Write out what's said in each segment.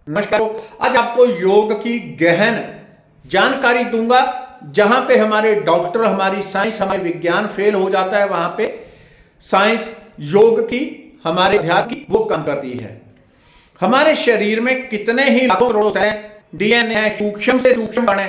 नमस्कार। आज आपको योग की गहन जानकारी दूंगा। जहां पे हमारे डॉक्टर, हमारी साइंस, हमारे विज्ञान फेल हो जाता है, वहां पे साइंस योग की, हमारे अध्यात्म की वो काम करती है। हमारे शरीर में कितने ही लाखों करोड़ हैं, डीएनए है, सूक्ष्म से सूक्ष्म कण है,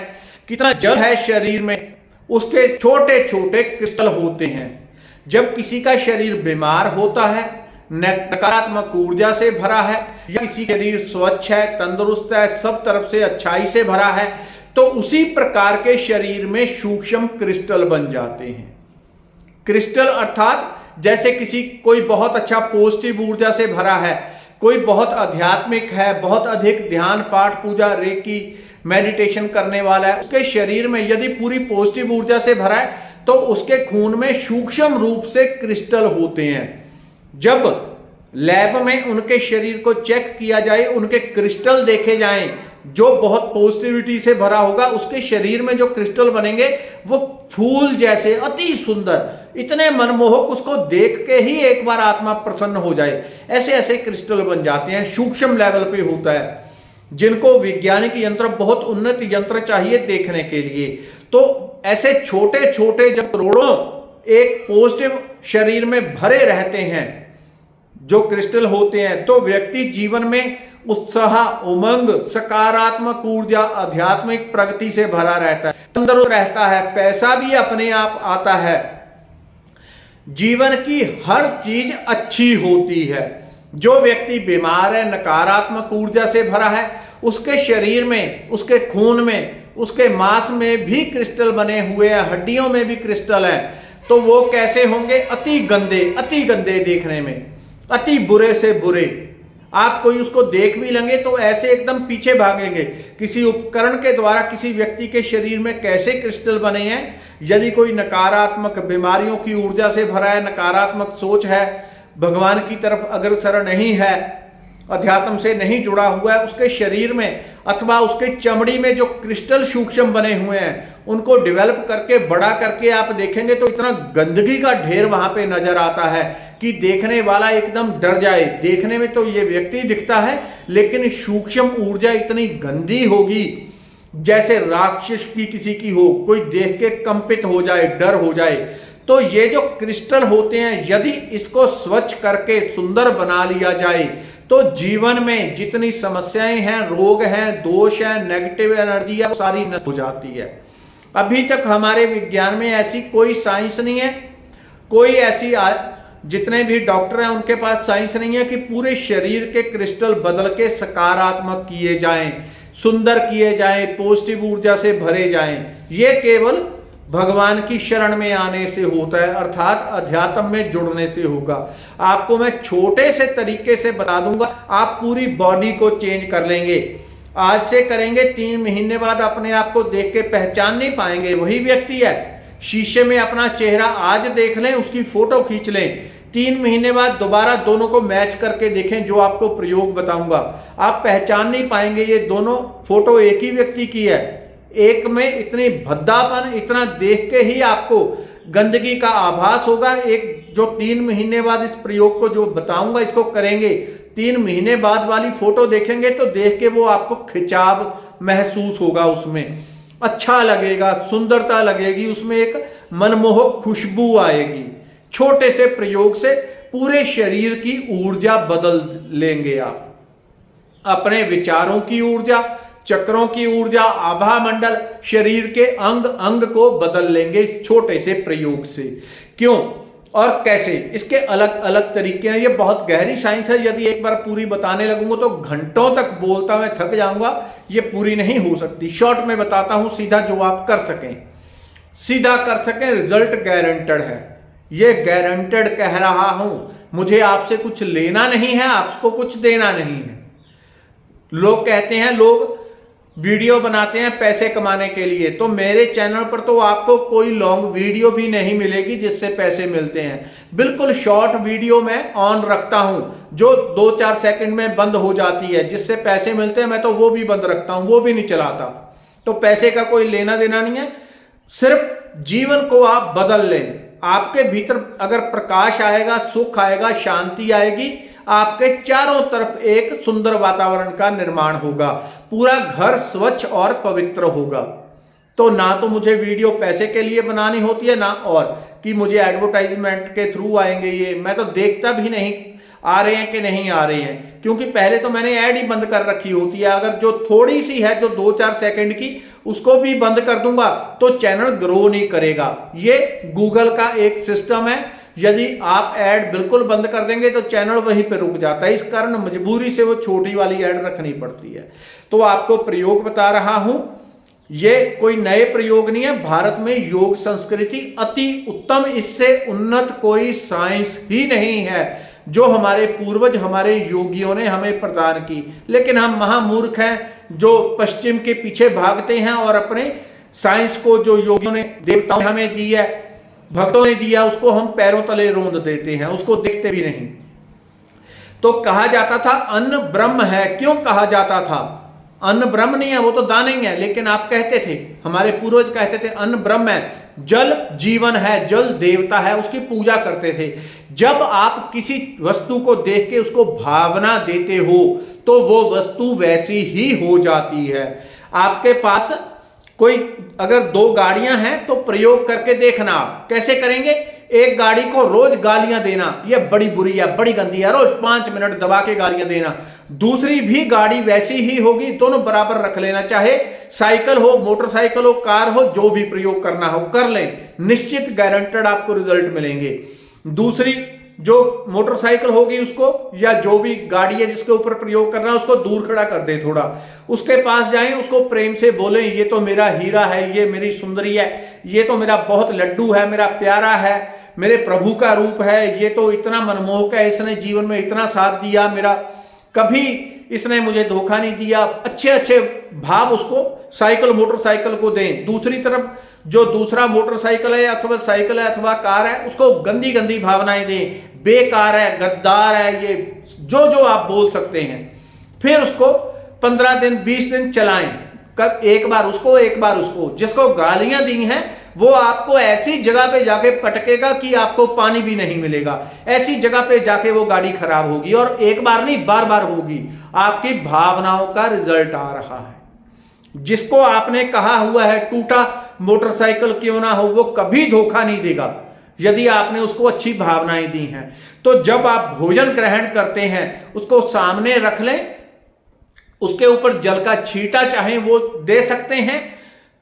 कितना जल है शरीर में, उसके छोटे छोटे क्रिस्टल होते हैं। जब किसी का शरीर बीमार होता है, नकारात्मक ऊर्जा से भरा है, या किसी शरीर स्वच्छ है, तंदुरुस्त है, सब तरफ से अच्छाई से भरा है, तो उसी प्रकार के शरीर में सूक्ष्म क्रिस्टल बन जाते हैं। क्रिस्टल अर्थात जैसे कोई बहुत अच्छा पॉजिटिव ऊर्जा से भरा है, कोई बहुत आध्यात्मिक है, बहुत अधिक ध्यान, पाठ, पूजा, रेकी, मेडिटेशन करने वाला है, उसके शरीर में यदि पूरी पॉजिटिव ऊर्जा से भरा है तो उसके खून में सूक्ष्म रूप से क्रिस्टल होते हैं। जब लैब में उनके शरीर को चेक किया जाए, उनके क्रिस्टल देखे जाएं, जो बहुत पॉजिटिविटी से भरा होगा, उसके शरीर में जो क्रिस्टल बनेंगे वो फूल जैसे अति सुंदर, इतने मनमोहक, उसको देख के ही एक बार आत्मा प्रसन्न हो जाए, ऐसे ऐसे क्रिस्टल बन जाते हैं। सूक्ष्म लेवल पे होता है, जिनको वैज्ञानिक यंत्र, बहुत उन्नत यंत्र चाहिए देखने के लिए। तो ऐसे छोटे छोटे जब करोड़ों एक पॉजिटिव शरीर में भरे रहते हैं जो क्रिस्टल होते हैं, तो व्यक्ति जीवन में उत्साह, उमंग, सकारात्मक ऊर्जा, आध्यात्मिक प्रगति से भरा रहता है, तंदुरुस्त रहता है, पैसा भी अपने आप आता है, जीवन की हर चीज अच्छी होती है। जो व्यक्ति बीमार है, नकारात्मक ऊर्जा से भरा है, उसके शरीर में, उसके खून में, उसके मांस में भी क्रिस्टल बने हुए हैं, हड्डियों में भी क्रिस्टल है, तो वो कैसे होंगे? अति गंदे देखने में, अति बुरे से बुरे। आप कोई उसको देख भी लेंगे तो ऐसे एकदम पीछे भागेंगे। किसी उपकरण के द्वारा किसी व्यक्ति के शरीर में कैसे क्रिस्टल बने हैं, यदि कोई नकारात्मक बीमारियों की ऊर्जा से भरा है, नकारात्मक सोच है, भगवान की तरफ अग्रसर नहीं है, अध्यात्म से नहीं जुड़ा हुआ है, उसके शरीर में अथवा उसके चमड़ी में जो क्रिस्टल सूक्ष्म बने हुए हैं, उनको डेवलप करके, बड़ा करके आप देखेंगे तो इतना गंदगी का ढेर वहां पे नजर आता है कि देखने वाला एकदम डर जाए। देखने में तो ये व्यक्ति दिखता है, लेकिन सूक्ष्म ऊर्जा इतनी गंदी होगी जैसे राक्षस की किसी की हो, कोई देख के कंपित हो जाए, डर हो जाए। तो ये जो क्रिस्टल होते हैं, यदि इसको स्वच्छ करके सुंदर बना लिया जाए तो जीवन में जितनी समस्याएं हैं, रोग हैं, दोष हैं, नेगेटिव एनर्जी है, वो सारी नष्ट हो जाती है। अभी तक हमारे विज्ञान में ऐसी कोई साइंस नहीं है, कोई ऐसी, जितने भी डॉक्टर हैं उनके पास साइंस नहीं है कि पूरे शरीर के क्रिस्टल बदल के सकारात्मक किए जाएं, सुंदर किए जाएं, पॉजिटिव ऊर्जा से भरे जाएं। ये केवल भगवान की शरण में आने से होता है, अर्थात अध्यात्म में जुड़ने से होगा। आपको मैं छोटे से तरीके से बता दूंगा, आप पूरी बॉडी को चेंज कर लेंगे। आज से करेंगे, 3 महीने बाद अपने आप को देख के पहचान नहीं पाएंगे, वही व्यक्ति है। शीशे में अपना चेहरा आज देख लें, उसकी फोटो खींच लें, 3 महीने बाद दोबारा दोनों को मैच करके देखें, जो आपको प्रयोग बताऊंगा, आप पहचान नहीं पाएंगे ये दोनों फोटो एक ही व्यक्ति की है। एक में इतनी भद्दापन, इतना देख के ही आपको गंदगी का आभास होगा। एक जो 3 महीने बाद इस प्रयोग को जो बताऊंगा, इसको करेंगे, 3 महीने बाद वाली फोटो देखेंगे तो देख के वो आपको खिंचाव महसूस होगा, उसमें अच्छा लगेगा, सुंदरता लगेगी, उसमें एक मनमोहक खुशबू आएगी। छोटे से प्रयोग से पूरे शरीर की ऊर्जा बदल लेंगे आप, अपने विचारों की ऊर्जा, चक्रों की ऊर्जा, आभा मंडल, शरीर के अंग अंग को बदल लेंगे इस छोटे से प्रयोग से। क्यों और कैसे, इसके अलग अलग तरीके हैं। ये बहुत गहरी साइंस है, यदि एक बार पूरी बताने लगूंगा तो घंटों तक बोलता मैं थक जाऊंगा, ये पूरी नहीं हो सकती। शॉर्ट में बताता हूं, सीधा जो आप कर सकें, सीधा कर सकें, रिजल्ट गारंटेड है। ये गारंटेड कह रहा हूं, मुझे आपसे कुछ लेना नहीं है, आपको कुछ देना नहीं है। लोग कहते हैं, लोग वीडियो बनाते हैं पैसे कमाने के लिए, तो मेरे चैनल पर तो आपको कोई लॉन्ग वीडियो भी नहीं मिलेगी जिससे पैसे मिलते हैं। बिल्कुल शॉर्ट वीडियो मैं ऑन रखता हूं, जो 2-4 सेकंड में बंद हो जाती है, जिससे पैसे मिलते हैं, मैं तो वो भी बंद रखता हूं, वो भी नहीं चलाता। तो पैसे का कोई लेना देना नहीं है, सिर्फ जीवन को आप बदल लें। आपके भीतर अगर प्रकाश आएगा, सुख आएगा, शांति आएगी, आपके चारों तरफ एक सुंदर वातावरण का निर्माण होगा, पूरा घर स्वच्छ और पवित्र होगा। तो ना तो मुझे वीडियो पैसे के लिए बनानी होती है, ना और कि मुझे एडवर्टाइजमेंट के थ्रू आएंगे ये, मैं तो देखता भी नहीं आ रहे हैं कि नहीं आ रहे हैं, क्योंकि पहले तो मैंने ऐड ही बंद कर रखी होती है। अगर जो थोड़ी सी है जो 2-4 सेकंड की, उसको भी बंद कर दूंगा तो चैनल ग्रो नहीं करेगा। ये गूगल का एक सिस्टम है, यदि आप ऐड बिल्कुल बंद कर देंगे तो चैनल वहीं पे रुक जाता है। इस कारण मजबूरी से वो छोटी वाली ऐड रखनी पड़ती है। तो आपको प्रयोग बता रहा हूं, ये कोई नए प्रयोग नहीं है। भारत में योग संस्कृति अति उत्तम, इससे उन्नत कोई साइंस ही नहीं है जो हमारे पूर्वज हमारे योगियों ने हमें प्रदान की। लेकिन हम महामूर्ख हैं जो पश्चिम के पीछे भागते हैं और अपने साइंस को जो योगियों ने, देवताओं ने हमें दी है, भक्तों ने दिया, उसको हम पैरों तले रोंद देते हैं, उसको देखते भी नहीं। तो कहा जाता था अन्न ब्रह्म है। क्यों कहा जाता था? अन्न ब्रह्म नहीं है, वो तो दाने ही है, लेकिन आप कहते थे, हमारे पूर्वज कहते थे अन्न ब्रह्म है, जल जीवन है, जल देवता है, उसकी पूजा करते थे। जब आप किसी वस्तु को देख के उसको भावना देते हो तो वो वस्तु वैसी ही हो जाती है। आपके पास कोई अगर 2 गाड़ियां हैं तो प्रयोग करके देखना। आप कैसे करेंगे? एक गाड़ी को रोज गालियां देना, ये बड़ी बुरी है, बड़ी गंदी है, रोज 5 मिनट दबा के गालियां देना। दूसरी भी गाड़ी वैसी ही होगी, दोनों बराबर रख लेना, चाहे साइकिल हो, मोटरसाइकिल हो, कार हो, जो भी प्रयोग करना हो कर लें, निश्चित गारंटेड आपको रिजल्ट मिलेंगे। दूसरी जो मोटरसाइकिल होगी उसको, या जो भी गाड़ी है जिसके ऊपर प्रयोग करना है, उसको दूर खड़ा कर दे, थोड़ा उसके पास जाएं, उसको प्रेम से बोलें, ये तो मेरा हीरा है, ये मेरी सुंदरी है, ये तो मेरा बहुत लड्डू है, मेरा प्यारा है, मेरे प्रभु का रूप है, ये तो इतना मनमोहक है, इसने जीवन में इतना साथ दिया मेरा, कभी इसने मुझे धोखा नहीं दिया। अच्छे अच्छे भाव उसको साइकिल मोटरसाइकिल को दें। दूसरी तरफ जो दूसरा मोटरसाइकिल है अथवा साइकिल है अथवा कार है, उसको गंदी गंदी भावनाएं दें, बेकार है, गद्दार है, ये जो जो आप बोल सकते हैं। फिर उसको 15 दिन 20 दिन चलाएं, कब एक बार उसको एक बार उसको। जिसको गालियां दी हैं वो आपको ऐसी जगह पे जाके पटकेगा कि आपको पानी भी नहीं मिलेगा, ऐसी जगह पे जाके वो गाड़ी खराब होगी, और एक बार नहीं बार बार होगी। आपकी भावनाओं का रिजल्ट आ रहा है। जिसको आपने कहा हुआ है टूटा मोटरसाइकिल क्यों ना हो, वो कभी धोखा नहीं देगा यदि आपने उसको अच्छी भावनाएं दी हैं। तो जब आप भोजन ग्रहण करते हैं उसको सामने रख लें, उसके ऊपर जल का छींटा चाहे वो दे सकते हैं,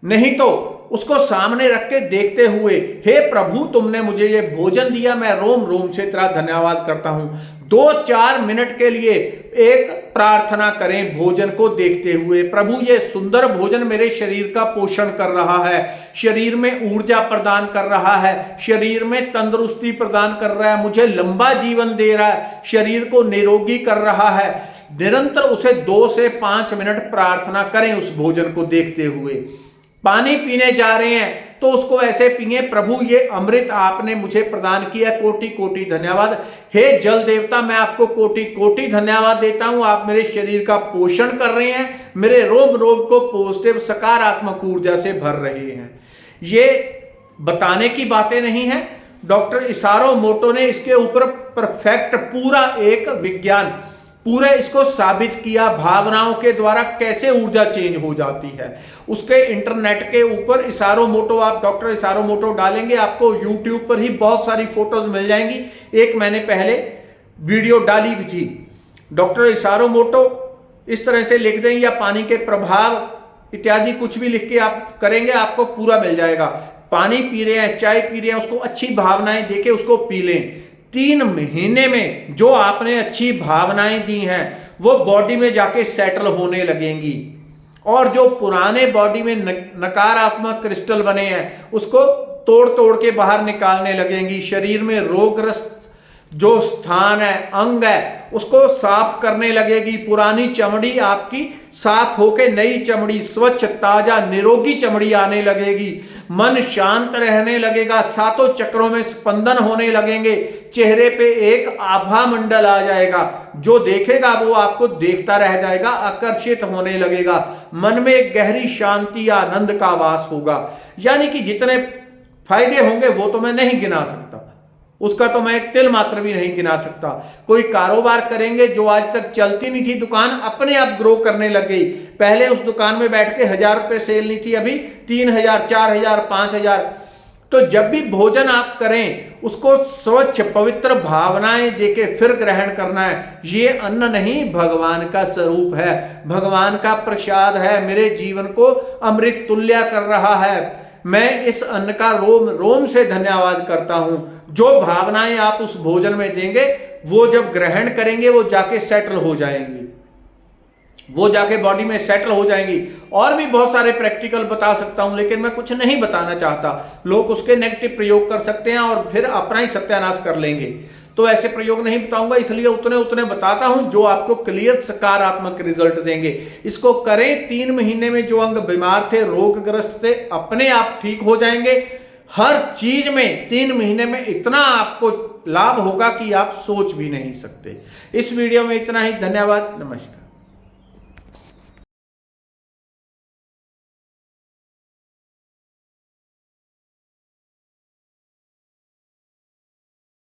नहीं तो उसको सामने रख के देखते हुए, हे प्रभु तुमने मुझे ये भोजन दिया, मैं रोम रोम से तेरा धन्यवाद करता हूं। 2-4 मिनट के लिए एक प्रार्थना करें भोजन को देखते हुए, प्रभु ये सुंदर भोजन मेरे शरीर का पोषण कर रहा है, शरीर में ऊर्जा प्रदान कर रहा है, शरीर में तंदुरुस्ती प्रदान कर रहा है, मुझे लंबा जीवन दे रहा है, शरीर को निरोगी कर रहा है। निरंतर उसे 2 से 5 मिनट प्रार्थना करें उस भोजन को देखते हुए। पानी पीने जा रहे हैं तो उसको ऐसे पिए, प्रभु ये अमृत आपने मुझे प्रदान किया, कोटि कोटि धन्यवाद। हे जल देवता मैं आपको कोटि कोटि धन्यवाद देता हूं, आप मेरे शरीर का पोषण कर रहे हैं, मेरे रोम रोम को पॉजिटिव सकारात्मक ऊर्जा से भर रहे हैं। ये बताने की बातें नहीं है, डॉक्टर इसारो मोटो ने इसके ऊपर परफेक्ट पूरा एक विज्ञान पूरे इसको साबित किया, भावनाओं के द्वारा कैसे ऊर्जा चेंज हो जाती है। उसके इंटरनेट के ऊपर इसारो मोटो, आप डॉक्टर इसारो मोटो डालेंगे, आपको यूट्यूब पर ही बहुत सारी फोटोज मिल जाएंगी। एक मैंने पहले वीडियो डाली भी थी, डॉक्टर इसारो मोटो इस तरह से लिख दें, या पानी के प्रभाव इत्यादि कुछ भी लिख के आप करेंगे, आपको पूरा मिल जाएगा। पानी पी रहे हैं, चाय पी रहे हैं, उसको अच्छी भावनाएं देके उसको पी लें। 3 महीने में जो आपने अच्छी भावनाएं दी हैं वो बॉडी में जाके सेटल होने लगेंगी, और जो पुराने बॉडी में नकारात्मक क्रिस्टल बने हैं उसको तोड़ तोड़ के बाहर निकालने लगेंगी। शरीर में रोगग्रस्त जो स्थान है, अंग है, उसको साफ करने लगेगी। पुरानी चमड़ी आपकी साफ होके नई चमड़ी, स्वच्छ ताजा निरोगी चमड़ी आने लगेगी। मन शांत रहने लगेगा, 7 चक्रों में स्पंदन होने लगेंगे, चेहरे पे एक आभा मंडल आ जाएगा, जो देखेगा वो आपको देखता रह जाएगा, आकर्षित होने लगेगा। मन में एक गहरी शांति आनंद का वास होगा। यानी कि जितने फायदे होंगे वो तो मैं नहीं गिना सकता, उसका तो मैं एक तिल मात्र भी नहीं गिना सकता। कोई कारोबार करेंगे, जो आज तक चलती नहीं थी दुकान, अपने आप ग्रो करने लग गई। पहले उस दुकान में बैठ के 1000 रुपये सेल नहीं थी, अभी 3000, 4000, 5000। तो जब भी भोजन आप करें, उसको स्वच्छ पवित्र भावनाएं देके फिर ग्रहण करना है। ये अन्न नहीं, भगवान का स्वरूप है, भगवान का प्रसाद है, मेरे जीवन को अमृत तुल्य कर रहा है। मैं इस अन्न का रोम रोम से धन्यवाद करता हूं। जो भावनाएं आप उस भोजन में देंगे, वो जब ग्रहण करेंगे, वो जाके सेटल हो जाएंगी, वो जाके बॉडी में सेटल हो जाएंगी। और भी बहुत सारे प्रैक्टिकल बता सकता हूं, लेकिन मैं कुछ नहीं बताना चाहता। लोग उसके नेगेटिव प्रयोग कर सकते हैं और फिर अपना ही सत्यानाश कर लेंगे। तो ऐसे प्रयोग नहीं बताऊंगा, इसलिए उतने बताता हूं जो आपको क्लियर सकारात्मक रिजल्ट देंगे। इसको करें, 3 महीने में जो अंग बीमार थे, रोगग्रस्त थे, अपने आप ठीक हो जाएंगे। हर चीज में 3 महीने में इतना आपको लाभ होगा कि आप सोच भी नहीं सकते। इस वीडियो में इतना ही। धन्यवाद, नमस्कार।